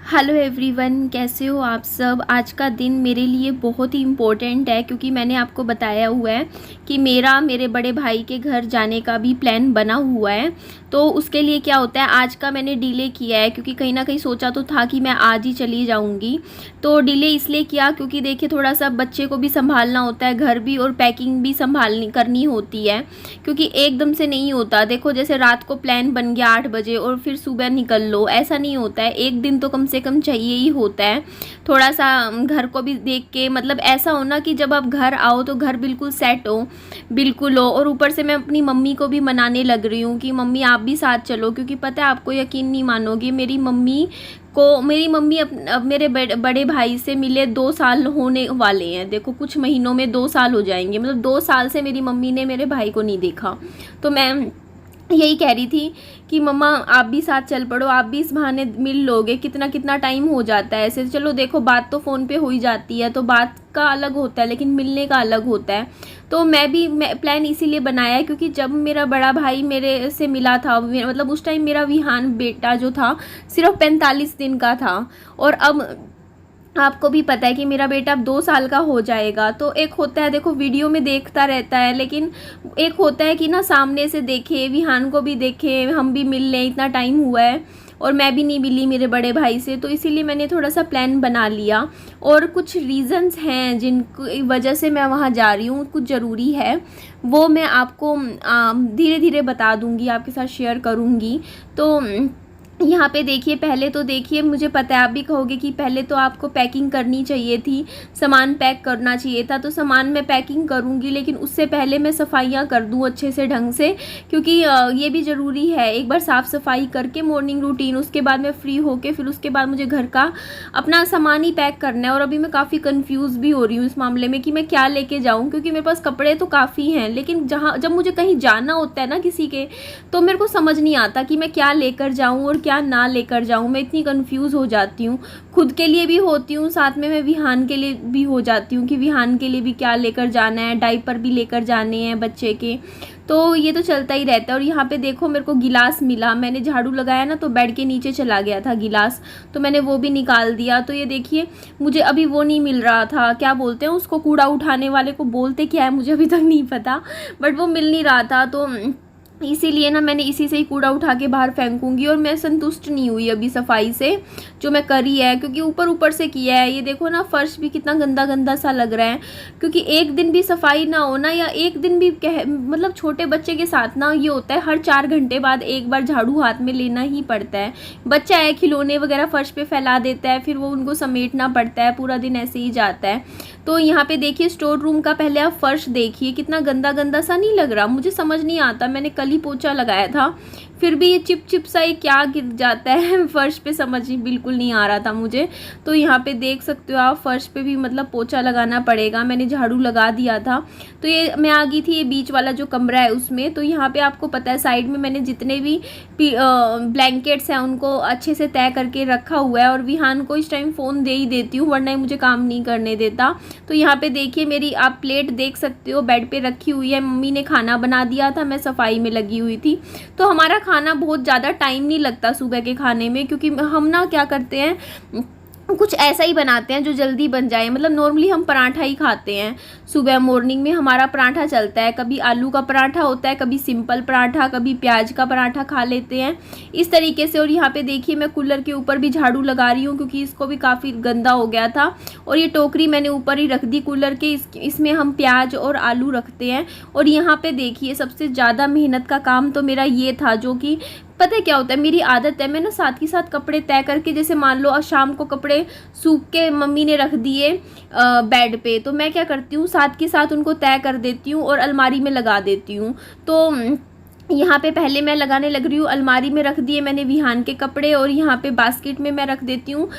Hello everyone, कैसे हो आप सब। आज का दिन मेरे लिए बहुत ही इम्पोर्टेंट है क्योंकि मैंने आपको बताया हुआ है कि मेरे बड़े भाई के घर जाने का भी प्लान बना हुआ है। तो उसके लिए क्या होता है, आज का मैंने डिले किया है क्योंकि कहीं ना कहीं सोचा तो था कि मैं आज ही चली जाऊंगी। तो डिले इसलिए किया क्योंकि देखिए थोड़ा सा बच्चे को भी संभालना होता है, घर भी, और पैकिंग भी संभालनी करनी होती है क्योंकि एकदम से नहीं होता। देखो जैसे रात को प्लान बन गया 8 बजे और फिर सुबह निकल लो, ऐसा नहीं होता है। एक दिन तो कम से कम चाहिए ही होता है थोड़ा सा घर को भी देख के। मतलब ऐसा हो ना कि जब आप घर आओ तो घर बिल्कुल सेट हो, बिल्कुल हो। और ऊपर से मैं अपनी मम्मी को भी मनाने लग रही हूँ कि मम्मी आप भी साथ चलो, क्योंकि पता है आपको यकीन नहीं मानोगे, मेरी मम्मी अब मेरे बड़े भाई से मिले 2 साल होने वाले हैं। देखो कुछ महीनों में 2 साल हो जाएंगे। मतलब 2 साल से मेरी मम्मी ने मेरे भाई को नहीं देखा। तो मैं यही कह रही थी कि मम्मा आप भी साथ चल पड़ो, आप भी इस बहाने मिल लोगे। कितना कितना टाइम हो जाता है ऐसे। चलो देखो बात तो फ़ोन पे हो ही जाती है, तो बात का अलग होता है लेकिन मिलने का अलग होता है। तो मैं प्लान इसीलिए बनाया है क्योंकि जब मेरा बड़ा भाई मेरे से मिला था, मतलब उस टाइम मेरा विहान बेटा जो था सिर्फ 45 दिन का था। और अब आपको भी पता है कि मेरा बेटा अब 2 साल का हो जाएगा। तो एक होता है, देखो वीडियो में देखता रहता है, लेकिन एक होता है कि ना सामने से देखे, विहान को भी देखे, हम भी मिल लें। इतना टाइम हुआ है और मैं भी नहीं मिली मेरे बड़े भाई से, तो इसीलिए मैंने थोड़ा सा प्लान बना लिया। और कुछ रीज़न्स हैं जिनकी वजह से मैं वहाँ जा रही हूँ, कुछ ज़रूरी है, वो मैं आपको धीरे धीरे बता दूँगी, आपके साथ शेयर करूँगी। तो यहाँ पे देखिए, पहले तो देखिए, मुझे पता है आप भी कहोगे कि पहले तो आपको पैकिंग करनी चाहिए थी, सामान पैक करना चाहिए था। तो सामान मैं पैकिंग करूँगी, लेकिन उससे पहले मैं सफाइयाँ कर दूँ अच्छे से ढंग से, क्योंकि ये भी ज़रूरी है। एक बार साफ़ सफाई करके मॉर्निंग रूटीन, उसके बाद मैं फ्री होके फिर उसके बाद मुझे घर का अपना सामान ही पैक करना है। और अभी मैं काफ़ी कन्फ्यूज़ भी हो रही हूँ इस मामले में कि मैं क्या लेके जाऊँ, क्योंकि मेरे पास कपड़े तो काफ़ी हैं, लेकिन जब मुझे कहीं जाना होता है ना किसी के, तो मेरे को समझ नहीं आता कि मैं क्या लेकर जाऊँ और क्या ना लेकर जाऊँ। मैं इतनी कंफ्यूज हो जाती हूँ, खुद के लिए भी होती हूँ, साथ में मैं विहान के लिए भी हो जाती हूँ कि विहान के लिए भी क्या लेकर जाना है, डायपर भी लेकर जाने हैं बच्चे के। तो ये तो चलता ही रहता है। और यहाँ पे देखो मेरे को गिलास मिला, मैंने झाड़ू लगाया ना तो बेड के नीचे चला गया था गिलास, तो मैंने वो भी निकाल दिया। तो ये देखिए मुझे अभी वो नहीं मिल रहा था, क्या बोलते हैं उसको, कूड़ा उठाने वाले को बोलते क्या है मुझे अभी तक नहीं पता, बट वो मिल नहीं रहा था। तो इसीलिए ना मैंने इसी से ही कूड़ा उठा के बाहर फेंकूंगी। और मैं संतुष्ट नहीं हुई अभी सफाई से जो मैं करी है, क्योंकि ऊपर ऊपर से किया है। ये देखो ना फर्श भी कितना गंदा गंदा सा लग रहा है, क्योंकि एक दिन भी सफाई ना हो ना, या एक दिन भी मतलब छोटे बच्चे के साथ ना ये होता है हर 4 घंटे बाद एक बार झाड़ू हाथ में लेना ही पड़ता है। बच्चा है, खिलौने वगैरह फर्श पे फैला देता है, फिर वो उनको समेटना पड़ता है, पूरा दिन ऐसे ही जाता है। तो यहाँ पे देखिए स्टोर रूम का पहले आप फर्श देखिए, कितना गंदा गंदा सा नहीं लग रहा। मुझे समझ नहीं आता, मैंने कल ही पोछा लगाया था, फिर भी ये चिप चिप सा ये क्या गिर जाता है फर्श पे, समझ बिल्कुल नहीं आ रहा था मुझे। तो यहाँ पे देख सकते हो आप, फर्श पे भी मतलब पोछा लगाना पड़ेगा। मैंने झाड़ू लगा दिया था। तो ये मैं आ गई थी ये बीच वाला जो कमरा है उसमें। तो यहाँ पे आपको पता है साइड में मैंने जितने भी ब्लैंकेट्स हैं उनको अच्छे से तय करके रखा हुआ है। और विहान को इस टाइम फ़ोन दे ही देती हूँ, वरना मुझे काम नहीं करने देता। तो यहाँ पे देखिए मेरी आप प्लेट देख सकते हो, बेड पे रखी हुई है। मम्मी ने खाना बना दिया था, मैं सफाई में लगी हुई थी। तो हमारा खाना बहुत ज़्यादा टाइम नहीं लगता सुबह के खाने में, क्योंकि हम ना क्या करते हैं, कुछ ऐसा ही बनाते हैं जो जल्दी बन जाए। मतलब नॉर्मली हम पराठा ही खाते हैं सुबह, मॉर्निंग में हमारा पराठा चलता है। कभी आलू का पराठा होता है, कभी सिंपल पराठा, कभी प्याज का पराठा खा लेते हैं इस तरीके से। और यहाँ पे देखिए मैं कूलर के ऊपर भी झाड़ू लगा रही हूँ, क्योंकि इसको भी काफ़ी गंदा हो गया था। और ये टोकरी मैंने ऊपर ही रख दी कूलर के, इसमें हम प्याज और आलू रखते हैं। और यहाँ पे देखिए सबसे ज़्यादा मेहनत का काम तो मेरा ये था, जो कि पता है क्या होता है, मेरी आदत है मैं ना साथ ही साथ कपड़े तय करके, जैसे मान लो शाम को कपड़े सूख के मम्मी ने रख दिए बेड पे, तो मैं क्या करती हूँ साथ के साथ उनको तय कर देती हूँ और अलमारी में लगा देती हूँ। तो यहाँ पे पहले मैं लगाने लग रही हूँ, अलमारी में रख दिए मैंने विहान के कपड़े, और यहाँ पे बास्केट में मैं रख देती हूँ,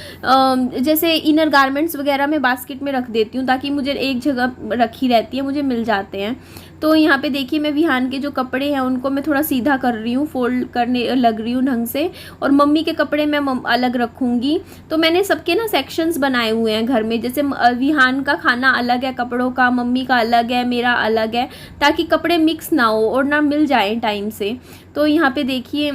जैसे इनर गारमेंट्स वगैरह मैं बास्केट में रख देती हूँ, ताकि मुझे एक जगह रखी रहती है, मुझे मिल जाते हैं। तो यहाँ पे देखिए मैं विहान के जो कपड़े हैं उनको मैं थोड़ा सीधा कर रही हूँ, फोल्ड करने लग रही हूँ ढंग से। और मम्मी के कपड़े मैं अलग रखूँगी। तो मैंने सबके ना सेक्शंस बनाए हुए हैं घर में, जैसे विहान का खाना अलग है कपड़ों का, मम्मी का अलग है, मेरा अलग है, ताकि कपड़े मिक्स ना हो और ना मिल जाए टाइम से। तो यहाँ पे देखिए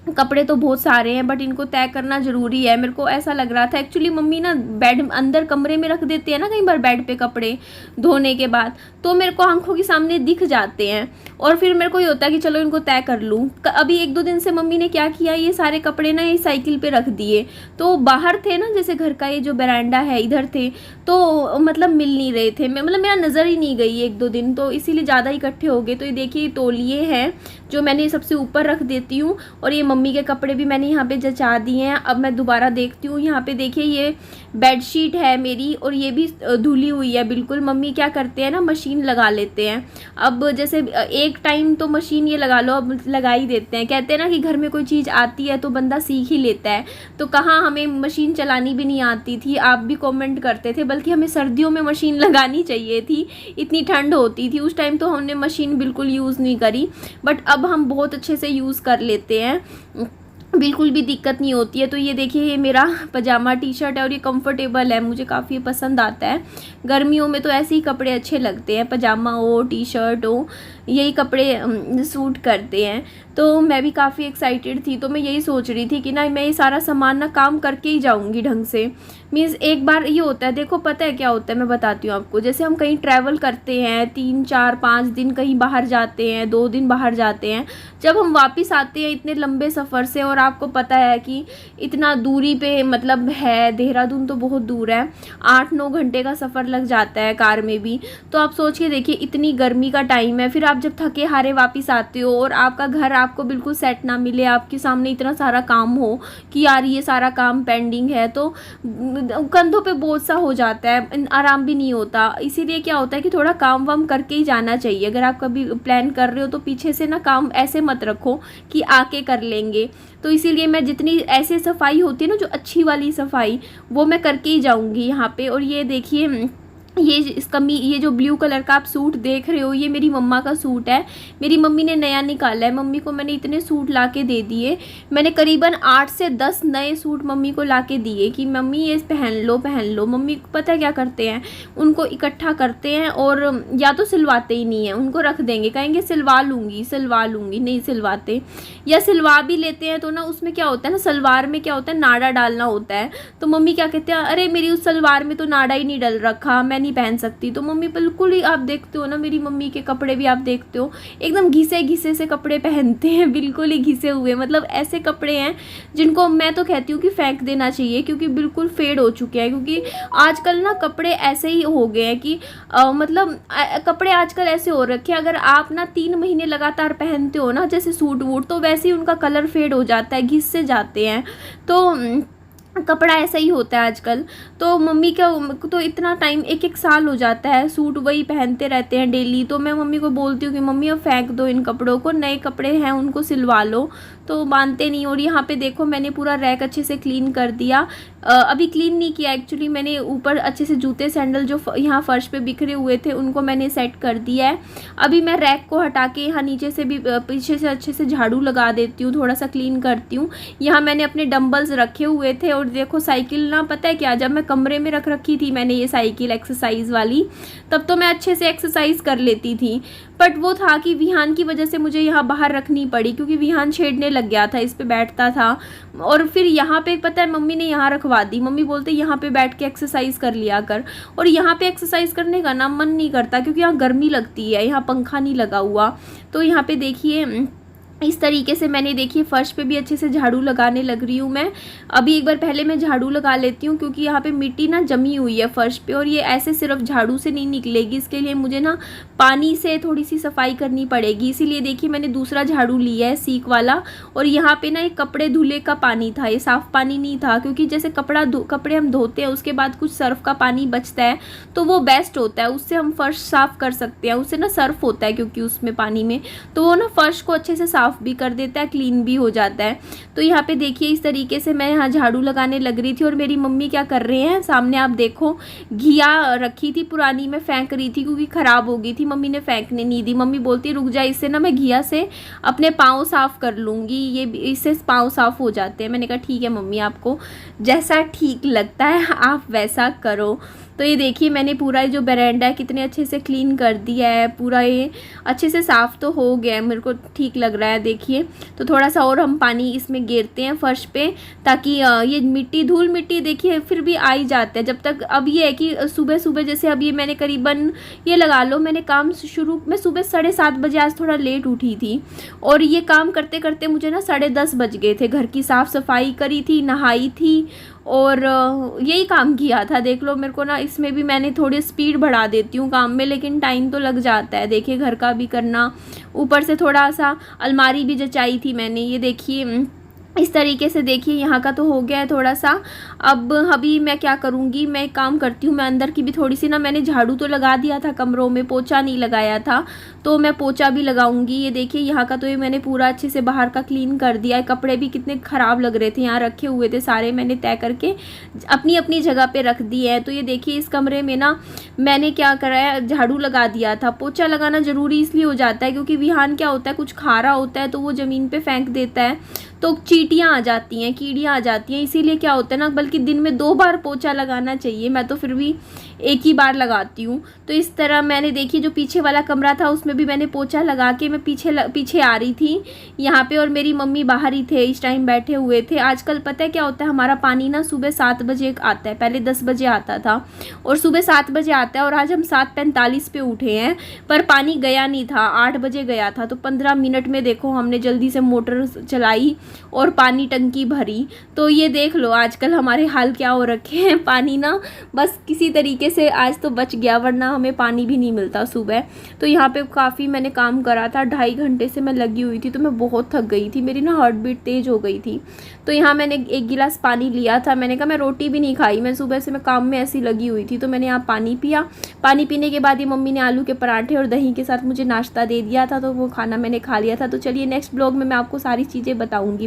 कपड़े तो बहुत सारे हैं बट इनको तय करना ज़रूरी है। मेरे को ऐसा लग रहा था एक्चुअली, मम्मी ना बेड अंदर कमरे में रख देती है ना कई बार बेड पे कपड़े धोने के बाद, तो मेरे को आंखों के सामने दिख जाते हैं और फिर मेरे को ये होता है कि चलो इनको तय कर लूँ। अभी 1-2 दिन से मम्मी ने क्या किया, ये सारे कपड़े ना ये साइकिल पे रख दिए, तो बाहर थे ना, जैसे घर का ये जो बरामदा है इधर थे, तो मतलब मिल नहीं रहे थे, मैं मतलब मेरा नज़र ही नहीं गई 1-2 दिन, तो इसीलिए ज़्यादा इकट्ठे हो गए। तो ये देखिए तौलिए हैं जो मैंने सबसे ऊपर रख देती हूँ, और ये मम्मी के कपड़े भी मैंने यहाँ पे जचा दिए हैं। अब मैं दोबारा देखती हूँ, यहाँ पे देखिए ये बेडशीट है मेरी और ये भी धुली हुई है बिल्कुल। मम्मी क्या करते हैं ना, मशीन लगा लेते हैं। अब जैसे एक टाइम तो मशीन ये लगा लो, अब लगा ही देते हैं। कहते हैं ना कि घर में कोई चीज़ आती है तो बंदा सीख ही लेता है, तो कहाँ हमें मशीन चलानी भी नहीं आती थी, आप भी कमेंट करते थे, बल्कि हमें सर्दियों में मशीन लगानी चाहिए थी, इतनी ठंड होती थी उस टाइम, तो हमने मशीन बिल्कुल यूज़ नहीं करी। बट अब हम बहुत अच्छे से यूज़ कर लेते हैं, बिल्कुल भी दिक्कत नहीं होती है। तो ये देखिए ये मेरा पजामा टी शर्ट है और ये कंफर्टेबल है, मुझे काफ़ी पसंद आता है। गर्मियों में तो ऐसे ही कपड़े अच्छे लगते हैं, पजामा हो टी शर्ट हो, यही कपड़े सूट करते हैं। तो मैं भी काफ़ी एक्साइटेड थी, तो मैं यही सोच रही थी कि ना मैं ये सारा सामान ना काम करके ही जाऊंगी ढंग से। मीन्स एक बार ये होता है, देखो पता है क्या होता है, मैं बताती हूँ आपको। जैसे हम कहीं ट्रैवल करते हैं 3-4-5 दिन कहीं बाहर जाते हैं, 2 दिन बाहर जाते हैं, जब हम वापस आते हैं इतने लंबे सफ़र से, और आपको पता है कि इतना दूरी पे मतलब है, देहरादून तो बहुत दूर है, 8-9 घंटे का सफ़र लग जाता है कार में भी। तो आप सोच के देखिए इतनी गर्मी का टाइम है, फिर आप जब थके हारे वापस आते हो और आपका घर आपको बिल्कुल सेट ना मिले, आपके सामने इतना सारा काम हो कि यार ये सारा काम पेंडिंग है, तो कंधों पे बोझ सा हो जाता है, आराम भी नहीं होता। इसीलिए क्या होता है कि थोड़ा काम वाम करके ही जाना चाहिए। अगर आप कभी प्लान कर रहे हो तो पीछे से ना काम ऐसे मत रखो कि आके कर लेंगे। तो इसीलिए मैं जितनी ऐसे सफाई होती है ना, जो अच्छी वाली सफाई, वो मैं करके ही जाऊंगी यहाँ पे। और ये देखिए ये जो ब्लू कलर का आप सूट देख रहे हो, ये मेरी मम्मा का सूट है, मेरी मम्मी ने नया निकाला है। मम्मी को मैंने इतने सूट ला के दे दिए, मैंने करीबन 8 से 10 नए सूट मम्मी को ला के दिए कि मम्मी ये पहन लो पहन लो। मम्मी पता है क्या करते हैं, उनको इकट्ठा करते हैं और या तो सिलवाते ही नहीं है, उनको रख देंगे, कहेंगे सिलवा लूँगी, नहीं सिलवाते, या सिलवा भी लेते हैं तो ना उसमें क्या होता है ना, सलवार में क्या होता है, नाड़ा डालना होता है। तो मम्मी क्या कहते हैं, अरे मेरी उस सलवार में तो नाड़ा ही नहीं डल रखा, मैं नहीं पहन सकती। तो मम्मी बिल्कुल ही, आप देखते हो ना मेरी मम्मी के कपड़े भी आप देखते हो, एकदम घिसे घिसे से कपड़े पहनते हैं, बिल्कुल ही घिसे हुए। मतलब ऐसे कपड़े हैं जिनको मैं तो कहती हूँ कि फेंक देना चाहिए, क्योंकि बिल्कुल फेड हो चुके हैं। क्योंकि आजकल ना कपड़े ऐसे ही हो गए हैं कि मतलब कपड़े आजकल ऐसे हो रखे हैं, अगर आप ना 3 महीने लगातार पहनते हो ना जैसे सूट वूट, तो वैसे ही उनका कलर फेड हो जाता है, घिस से जाते हैं। तो कपड़ा ऐसा ही होता है आजकल। तो मम्मी का तो इतना टाइम, 1-1 साल हो जाता है, सूट वही पहनते रहते हैं डेली। तो मैं मम्मी को बोलती हूँ कि मम्मी अब फेंक दो इन कपड़ों को, नए कपड़े हैं उनको सिलवा लो, तो मानते नहीं। और यहाँ पे देखो मैंने पूरा रैक अच्छे से क्लीन कर दिया। अभी क्लीन नहीं किया एक्चुअली, मैंने ऊपर अच्छे से जूते सैंडल जो यहाँ फर्श पे बिखरे हुए थे उनको मैंने सेट कर दिया है। अभी मैं रैक को हटा के यहाँ नीचे से भी पीछे से अच्छे से झाड़ू लगा देती हूँ, थोड़ा सा क्लीन करती हूँ। यहाँ मैंने अपने डंबल्स रखे हुए थे, और देखो साइकिल ना, पता है क्या, जब मैं कमरे में रख रखी थी मैंने ये साइकिल एक्सरसाइज वाली, तब तो मैं अच्छे से एक्सरसाइज कर लेती थी। बट वो था कि विहान की वजह से मुझे यहाँ बाहर रखनी पड़ी, क्योंकि विहान छेड़ने लग गया था, इस पे बैठता था। और फिर यहाँ पे पता है मम्मी ने यहाँ रखवा दी, मम्मी बोलते यहाँ पे बैठ के एक्सरसाइज कर लिया कर। और यहाँ पे एक्सरसाइज करने का ना मन नहीं करता, क्योंकि यहाँ गर्मी लगती है, यहाँ पंखा नहीं लगा हुआ। तो यहाँ पे देखिए इस तरीके से मैंने, देखिए फर्श पे भी अच्छे से झाड़ू लगाने लग रही हूँ मैं। अभी एक बार पहले मैं झाड़ू लगा लेती हूँ, क्योंकि यहाँ पे मिट्टी ना जमी हुई है फर्श पे, और ये ऐसे सिर्फ झाड़ू से नहीं निकलेगी, इसके लिए मुझे ना पानी से थोड़ी सी सफाई करनी पड़ेगी। इसीलिए देखिए मैंने दूसरा झाड़ू लिया है सीक वाला। और यहाँ पे ना एक कपड़े धुले का पानी था, ये साफ़ पानी नहीं था, क्योंकि जैसे कपड़े हम धोते हैं उसके बाद कुछ सर्फ का पानी बचता है, तो वो बेस्ट होता है, उससे हम फर्श साफ़ कर सकते हैं। उससे ना सर्फ होता है क्योंकि उसमें पानी में, तो वो ना फर्श को अच्छे से साफ भी कर देता है, क्लीन भी हो जाता है। तो यहाँ पे देखिए इस तरीके से मैं यहाँ झाड़ू लगाने लग रही थी। और मेरी मम्मी क्या कर रहे हैं, सामने आप देखो, घिया रखी थी पुरानी, मैं फेंक रही थी क्योंकि ख़राब हो गई थी, मम्मी ने फेंकने नहीं दी। मम्मी बोलती रुक जा, इससे ना मैं घिया से अपने पाँव साफ़ कर लूँगी, ये इससे पाँव साफ़ हो जाते हैं। मैंने कहा ठीक है मम्मी, आपको जैसा ठीक लगता है आप वैसा करो। तो ये देखिए मैंने पूरा जो बरामदा है कितने अच्छे से क्लीन कर दिया है, पूरा ये अच्छे से साफ़ तो हो गया है, मेरे को ठीक लग रहा है। देखिए। तो थोड़ा सा और हम पानी इसमें गेरते हैं फर्श पे, ताकि ये मिट्टी धूल मिट्टी देखिए फिर भी आ ही जाता है जब तक। अब ये है कि सुबह सुबह जैसे अब ये मैंने करीबन ये लगा लो मैंने काम शुरू मैं सुबह 7:30 बजे, आज थोड़ा लेट उठी थी, और ये काम करते करते मुझे ना 10:30 बज गए थे। घर की साफ़ सफाई करी थी, नहाई थी और यही काम किया था। देख लो मेरे को ना इसमें भी मैंने थोड़ी स्पीड बढ़ा देती हूँ काम में, लेकिन टाइम तो लग जाता है। देखिए घर का भी करना, ऊपर से थोड़ा सा अलमारी भी जचाई थी मैंने, ये देखिए इस तरीके से। देखिए यहाँ का तो हो गया है थोड़ा सा। अब अभी मैं क्या करूँगी, मैं एक काम करती हूँ, मैं अंदर की भी थोड़ी सी ना, मैंने झाड़ू तो लगा दिया था कमरों में, पोछा नहीं लगाया था, तो मैं पोछा भी लगाऊंगी। ये देखिए यहाँ का तो ये मैंने पूरा अच्छे से बाहर का क्लीन कर दिया है। कपड़े भी कितने ख़राब लग रहे थे यहाँ रखे हुए थे, सारे मैंने तय करके अपनी अपनी जगह पे रख दिए हैं। तो ये देखिए इस कमरे में ना मैंने क्या कराया, झाड़ू लगा दिया था। पोछा लगाना ज़रूरी इसलिए हो जाता है क्योंकि विहान क्या होता है, कुछ खा रहा होता है तो वो ज़मीन पर फेंक देता है, तो चींटियाँ आ जाती हैं, कीड़ियाँ आ जाती हैं। इसीलिए क्या होता है ना, बल्कि दिन में 2 बार पोछा लगाना चाहिए, मैं तो फिर भी एक ही बार लगाती हूँ। तो इस तरह मैंने देखिए जो पीछे वाला कमरा था उसमें भी मैंने पोछा लगा के मैं पीछे आ रही थी यहाँ पे, और मेरी मम्मी बाहर ही थे इस टाइम बैठे हुए थे। आजकल पता है क्या होता है, हमारा पानी ना सुबह 7 बजे आता है, पहले 10 बजे आता था और सुबह 7 बजे आता है, और आज हम 7:45 पे उठे हैं पर पानी गया नहीं था, 8 बजे गया था। तो 15 मिनट में देखो हमने जल्दी से मोटर चलाई और पानी टंकी भरी। तो ये देख लो आजकल हमारे हाल क्या हो रखे हैं। पानी ना बस किसी तरीके से आज तो बच गया, वरना हमें पानी भी नहीं मिलता सुबह। तो यहाँ पे काफ़ी मैंने काम करा था, 2.5 घंटे से मैं लगी हुई थी, तो मैं बहुत थक गई थी, मेरी ना हार्ट बीट तेज़ हो गई थी। तो यहाँ मैंने 1 गिलास पानी लिया था, मैंने कहा मैं रोटी भी नहीं खाई, मैं सुबह से मैं काम में ऐसी लगी हुई थी, तो मैंने यहाँ पानी पिया। पानी पीने के बाद ये मम्मी ने आलू के पराठे और दही के साथ मुझे नाश्ता दे दिया था, तो वो खाना मैंने खा लिया था। तो चलिए नेक्स्ट ब्लॉग में मैं आपको सारी चीज़ें बताऊँगी।